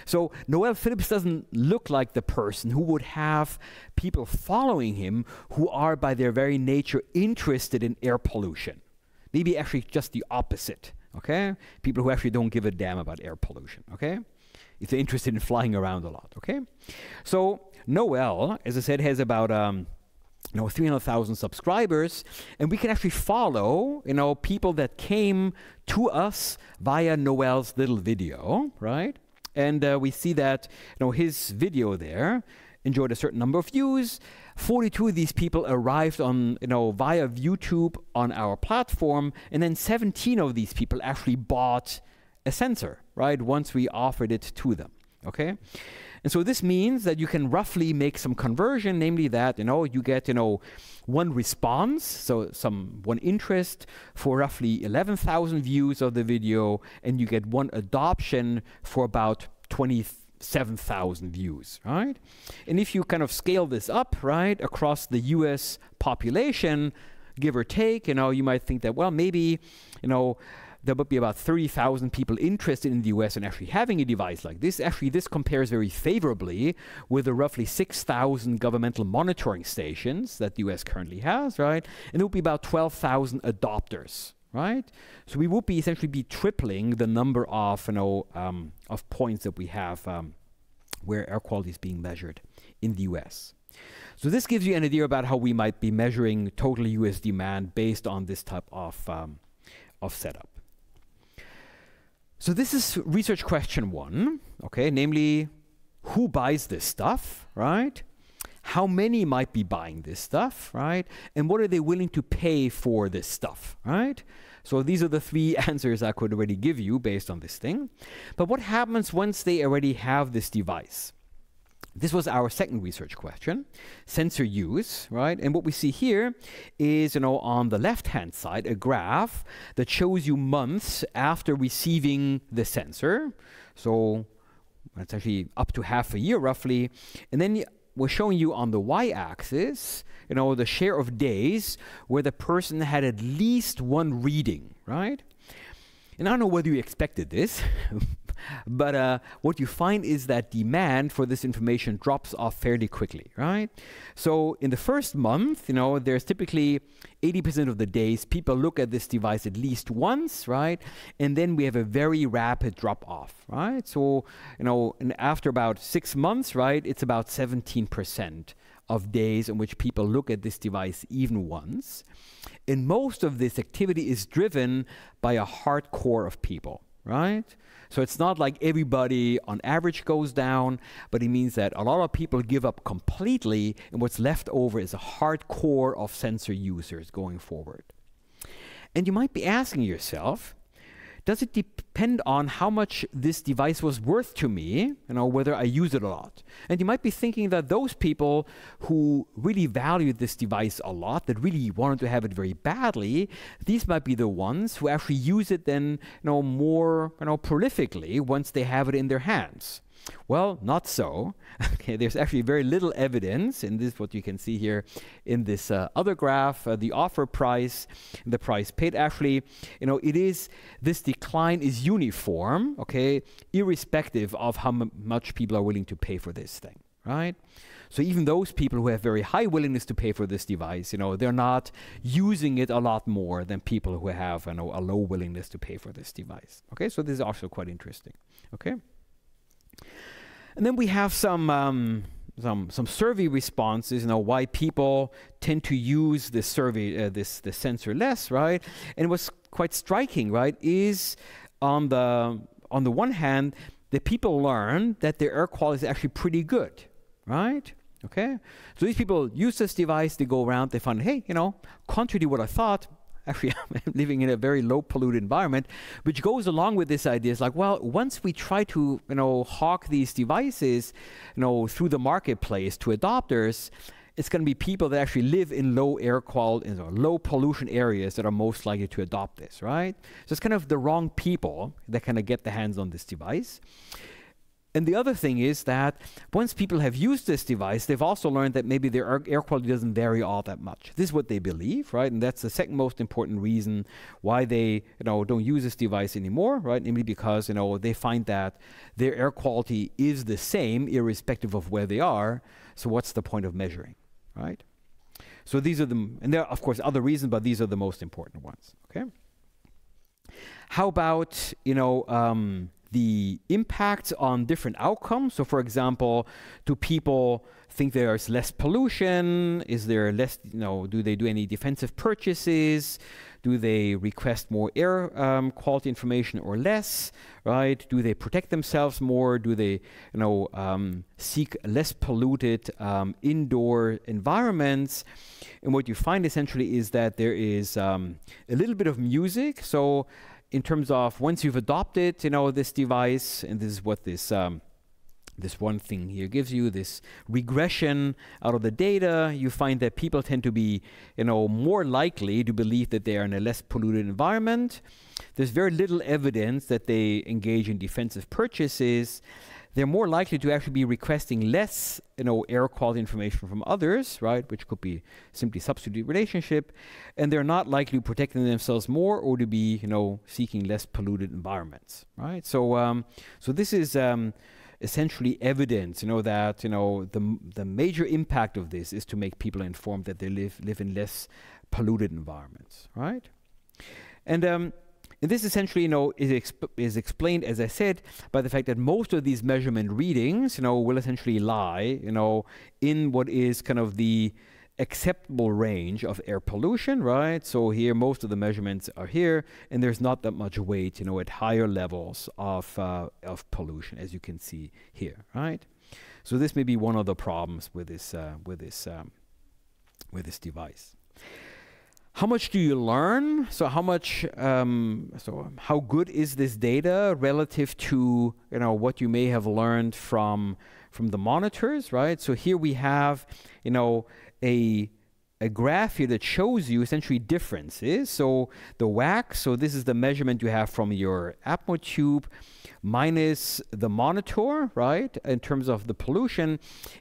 So Noel Phillips doesn't look like the person who would have people following him who are by their very nature interested in air pollution. Maybe actually just the opposite. Okay, people who actually don't give a damn about air pollution. Okay, if they're interested in flying around a lot. Okay, so Noel, as I said, has about 300,000 subscribers, and we can actually follow people that came to us via Noel's little video, right? And we see that his video there enjoyed a certain number of views. 42 of these people arrived on, via YouTube on our platform, and then 17 of these people actually bought a sensor, right, once we offered it to them, okay? And so this means that you can roughly make some conversion, namely that, you get, one response, so one interest for roughly 11,000 views of the video, and you get one adoption for about 27,000 views, right? And if you kind of scale this up, right, across the US population, give or take, you might think that, well, maybe, there would be about 30,000 people interested in the US in actually having a device like this. Actually, this compares very favorably with the roughly 6,000 governmental monitoring stations that the US currently has, right? And there would be about 12,000 adopters, right? So we would be essentially tripling the number of points that we have where air quality is being measured in the US. So this gives you an idea about how we might be measuring total US demand based on this type of setup. So this is research question 1, okay, namely, who buys this stuff, right? How many might be buying this stuff, right? And what are they willing to pay for this stuff, right? So these are the 3 answers I could already give you based on this thing. But what happens once they already have this device? This was our second research question, sensor use, right? And what we see here is, on the left-hand side, a graph that shows you months after receiving the sensor. So it's actually up to half a year, roughly. And then we're showing you on the y-axis, the share of days where the person had at least one reading, right? And I don't know whether you expected this, but what you find is that demand for this information drops off fairly quickly, right? So in the first month, there's typically 80% of the days people look at this device at least once, right? And then we have a very rapid drop off, right? So, and after about 6 months, right, it's about 17% of days in which people look at this device even once. And most of this activity is driven by a hardcore of people, right? So it's not like everybody on average goes down, but it means that a lot of people give up completely, and what's left over is a hardcore of sensor users going forward. And you might be asking yourself, does it depend on how much this device was worth to me, whether I use it a lot? And you might be thinking that those people who really valued this device a lot, that really wanted to have it very badly, these might be the ones who actually use it then, more, prolifically once they have it in their hands. Well, not so. Okay, there's actually very little evidence, and this is what you can see here in this other graph, the offer price, the price paid. Actually, this decline is uniform, okay, irrespective of how much people are willing to pay for this thing, right? So even those people who have very high willingness to pay for this device, they're not using it a lot more than people who have, a low willingness to pay for this device. Okay, so this is also quite interesting. Okay. And then we have some survey responses, why people tend to use this survey, this sensor less, right? And what's quite striking, right, is on the one hand, the people learn that their air quality is actually pretty good, right? Okay, so these people use this device, they go around, they find, hey, contrary to what I thought, actually, I'm living in a very low polluted environment, which goes along with this idea. It's like, well, once we try to, hawk these devices, through the marketplace to adopters, it's going to be people that actually live in low air quality, low pollution areas that are most likely to adopt this, right? So it's kind of the wrong people that kind of get their hands on this device. And the other thing is that once people have used this device, they've also learned that maybe their air quality doesn't vary all that much. This is what they believe, right? And that's the second most important reason why they, don't use this device anymore, right? Namely because, they find that their air quality is the same irrespective of where they are. So what's the point of measuring, right? So these are and there are, of course, other reasons, but these are the most important ones, okay? How about, the impacts on different outcomes? So for example, do people think there's less pollution? Is there less, do they do any defensive purchases? Do they request more air quality information or less, right? Do they protect themselves more? Do they, seek less polluted indoor environments? And what you find essentially is that there is a little bit of music. So in terms of once you've adopted, this device, and this is what this this one thing here gives you, this regression out of the data, you find that people tend to be, more likely to believe that they are in a less polluted environment. There's very little evidence that they engage in defensive purchases. They're more likely to actually be requesting less, air quality information from others, right, which could be simply substitute relationship, and they're not likely protecting themselves more or to be, seeking less polluted environments, right? So, so this is essentially evidence, that the major impact of this is to make people informed that they live in less polluted environments, right? And this essentially, is explained, as I said, by the fact that most of these measurement readings, will essentially lie, in what is kind of the acceptable range of air pollution, right? So here, most of the measurements are here, and there's not that much weight, at higher levels of pollution, as you can see here, right? So this may be one of the problems with this device. How much do you learn? So how much, so how good is this data relative to, what you may have learned from the monitors, right? So here we have, a graph here that shows you essentially differences. So the wax, so this is the measurement you have from your Atmo tube minus the monitor, right, in terms of the pollution.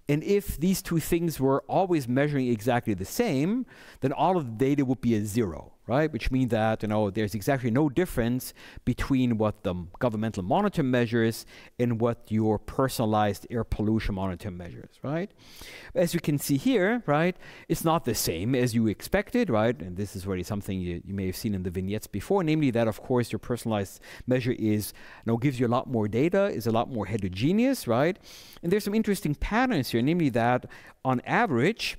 And if these two things were always measuring exactly the same, then all of the data would be a zero, right? Which means that, there's exactly no difference between what the governmental monitor measures and what your personalized air pollution monitor measures, right? As you can see here, right, it's not the same as you expected, right? And this is already something you may have seen in the vignettes before, namely that, of course, your personalized measure is, gives you a lot more data, is a lot more heterogeneous, right? And there's some interesting patterns here, namely that on average,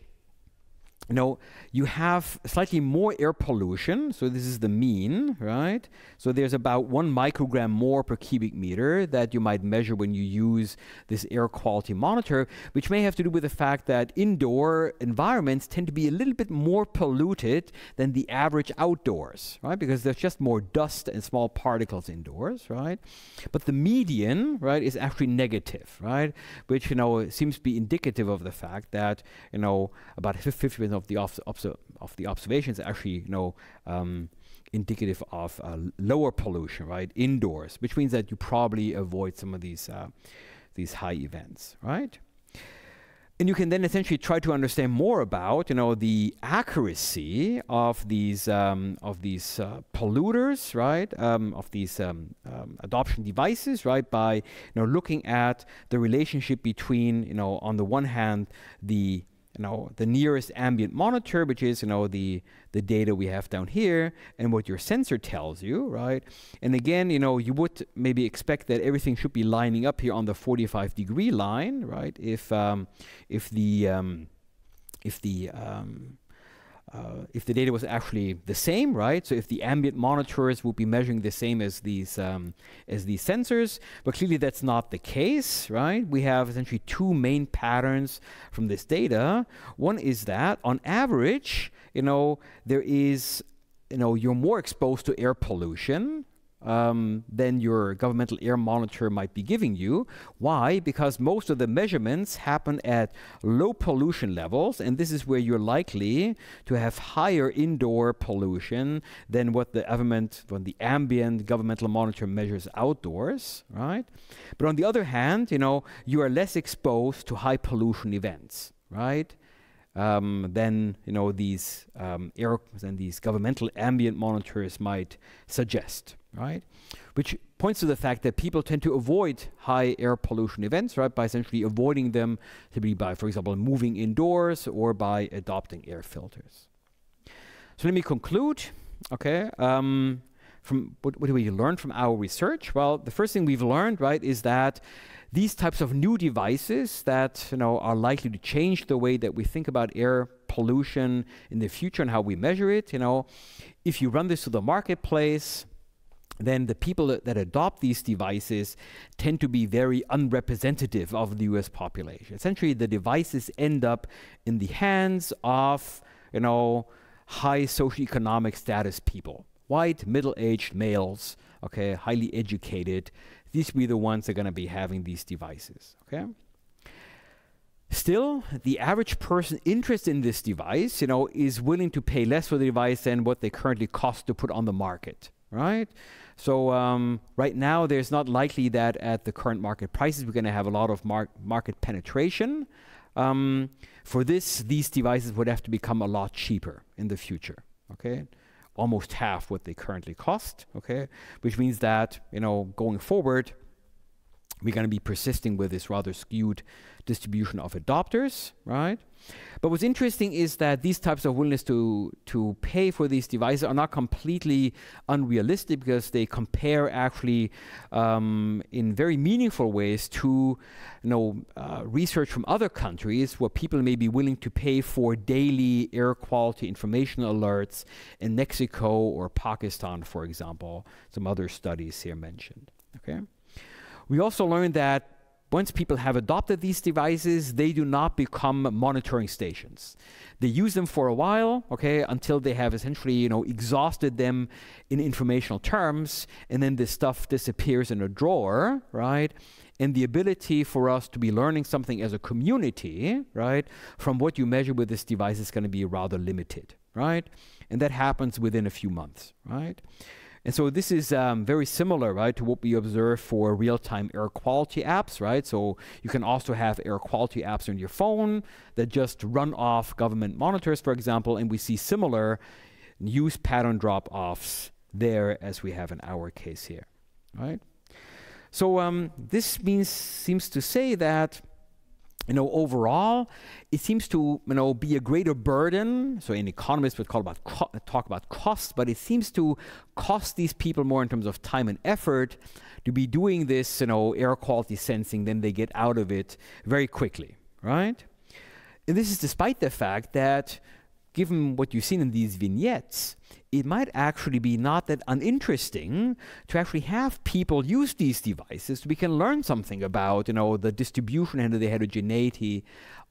you have slightly more air pollution. So this is the mean, right? So there's about 1 microgram more per cubic meter that you might measure when you use this air quality monitor, which may have to do with the fact that indoor environments tend to be a little bit more polluted than the average outdoors, right? Because there's just more dust and small particles indoors, right? But the median, right, is actually negative, right? Which, seems to be indicative of the fact that, about 50% of the observations actually, indicative of lower pollution, right, indoors, which means that you probably avoid some of these high events, right? And you can then essentially try to understand more about, the accuracy of these polluters, right, of these adoption devices, right, by looking at the relationship between, on the one hand, the nearest ambient monitor, which is, the data we have down here, and what your sensor tells you, right? And again, you would maybe expect that everything should be lining up here on the 45-degree line, right? If the data was actually the same, right? So if the ambient monitors would be measuring the same as these sensors, but clearly that's not the case, right? We have essentially 2 main patterns from this data. One is that on average, there is, you're more exposed to air pollution than your governmental air monitor might be giving you. Why? Because most of the measurements happen at low pollution levels, and this is where you're likely to have higher indoor pollution than what the ambient governmental monitor measures outdoors, right? But on the other hand, you are less exposed to high pollution events, right? Than these these governmental ambient monitors might suggest, right? Which points to the fact that people tend to avoid high air pollution events, right, by essentially avoiding them to be by, for example, moving indoors or by adopting air filters. So let me conclude. Okay, from what do we learn from our research? Well, the first thing we've learned, right, is that these types of new devices that are likely to change the way that we think about air pollution in the future and how we measure it. If you run this to the marketplace, then the people that adopt these devices tend to be very unrepresentative of the US population. Essentially, the devices end up in the hands of high socioeconomic status people, white, middle-aged males, okay, highly educated. These will be the ones that are going to be having these devices, okay? Still, the average person interested in this device, is willing to pay less for the device than what they currently cost to put on the market, right? So right now, there's not likely that at the current market prices, we're going to have a lot of market penetration. For these devices would have to become a lot cheaper in the future, okay? Almost half what they currently cost, okay? Which means that, going forward, we're going to be persisting with this rather skewed distribution of adopters, right? But what's interesting is that these types of willingness to pay for these devices are not completely unrealistic, because they compare actually in very meaningful ways to research from other countries where people may be willing to pay for daily air quality information alerts in Mexico or Pakistan, for example. Some other studies here mentioned, okay? We also learned that once people have adopted these devices, they do not become monitoring stations. They use them for a while, okay, until they have essentially, exhausted them in informational terms, and then this stuff disappears in a drawer, right? And the ability for us to be learning something as a community, right, from what you measure with this device is going to be rather limited, right? And that happens within a few months, right? And so this is very similar, right, to what we observe for real-time air quality apps, right? So you can also have air quality apps on your phone that just run off government monitors, for example, and we see similar use pattern drop-offs there as we have in our case here, right? So this seems to say that overall, it seems to be a greater burden. So an economist would talk about costs, but it seems to cost these people more in terms of time and effort to be doing this air quality sensing than they get out of it very quickly, right? And this is despite the fact that given what you've seen in these vignettes, it might actually be not that uninteresting to actually have people use these devices so we can learn something about, the distribution and the heterogeneity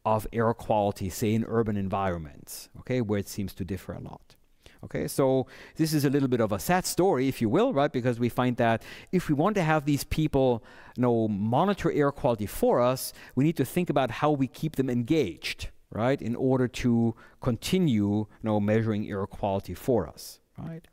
of air quality, say in urban environments, okay, where it seems to differ a lot. Okay, so this is a little bit of a sad story, if you will, right? Because we find that if we want to have these people, monitor air quality for us, we need to think about how we keep them engaged, right? In order to continue, measuring air quality for us, right?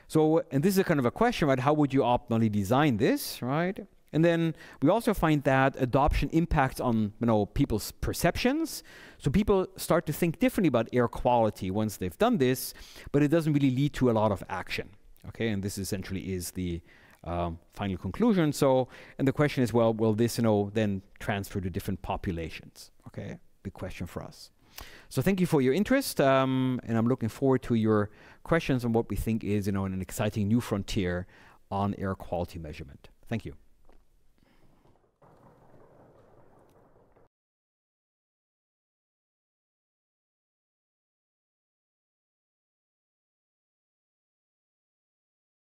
So, and this is a kind of a question, right? How would you optimally design this, right? And then we also find that adoption impacts on people's perceptions. So people start to think differently about air quality once they've done this, but it doesn't really lead to a lot of action. Okay, and this essentially is the final conclusion. So, and the question is, well, will this then transfer to different populations? Okay, big question for us. So thank you for your interest, and I'm looking forward to your questions on what we think is an exciting new frontier on air quality measurement. Thank you.